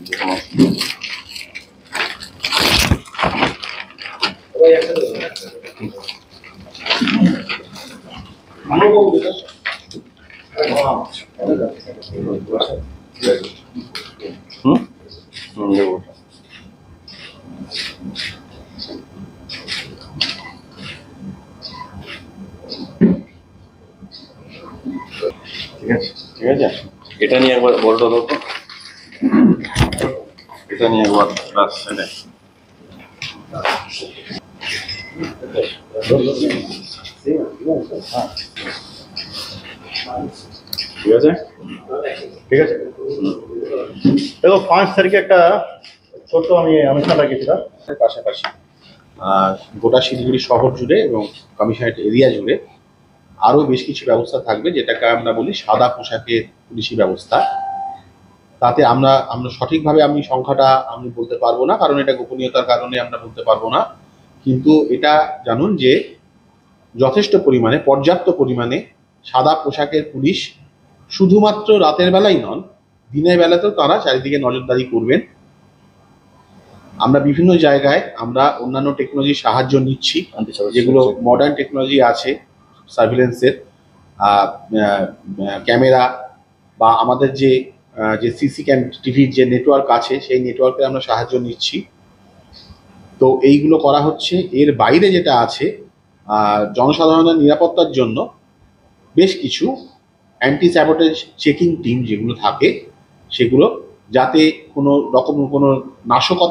ঠিক আছে, এটা নিয়ে একবার বলটা দাও তো, এটা নিয়ে একবার ব্রাশ এনে ঠিক আছে, ঠিক আছে। দেখো 5 তারিখে একটা ছোট্ট আমি অনুষ্ঠান রাখিয়েছিলাম পাশাপাশি গোটা শিলিগুড়ি শহর জুড়ে এবং কমিশনারেট এরিয়া জুড়ে আরও বেশ কিছু ব্যবস্থা থাকবে, যেটাকে আমরা বলি সাদা পোশাকের পুলিশি ব্যবস্থা। তাতে আমরা সঠিকভাবে আমি সংখ্যাটা আমি বলতে পারবো না, কারণ এটা গোপনীয়তার কারণে আমরা বলতে পারবো না, কিন্তু এটা জানুন যে যথেষ্ট পরিমাণে, পর্যাপ্ত পরিমাণে সাদা পোশাকের পুলিশ শুধুমাত্র রাতের বেলাই নন, দিনের বেলাতেও তারা চারিদিকে নজরদারি করবেন। আমরা বিভিন্ন জায়গায় আমরা অন্যান্য টেকনোলজির সাহায্য নিচ্ছি, যেগুলো মডার্ন টেকনোলজি আছে সার্ভিলেন্সের, ক্যামেরা বা আমাদের যে সিসি টিভির যে নেটওয়ার্ক আছে সেই নেটওয়ার্কে আমরা সাহায্য নিচ্ছি। তো এইগুলো করা হচ্ছে। এর বাইরে যেটা আছে, জনসাধারণের নিরাপত্তার জন্য বেশ কিছু অ্যান্টি স্যাবোটেজ চেকিং টিম যেগুলো থাকে, সেগুলো যাতে কোনো রকম কোনো নাশকতা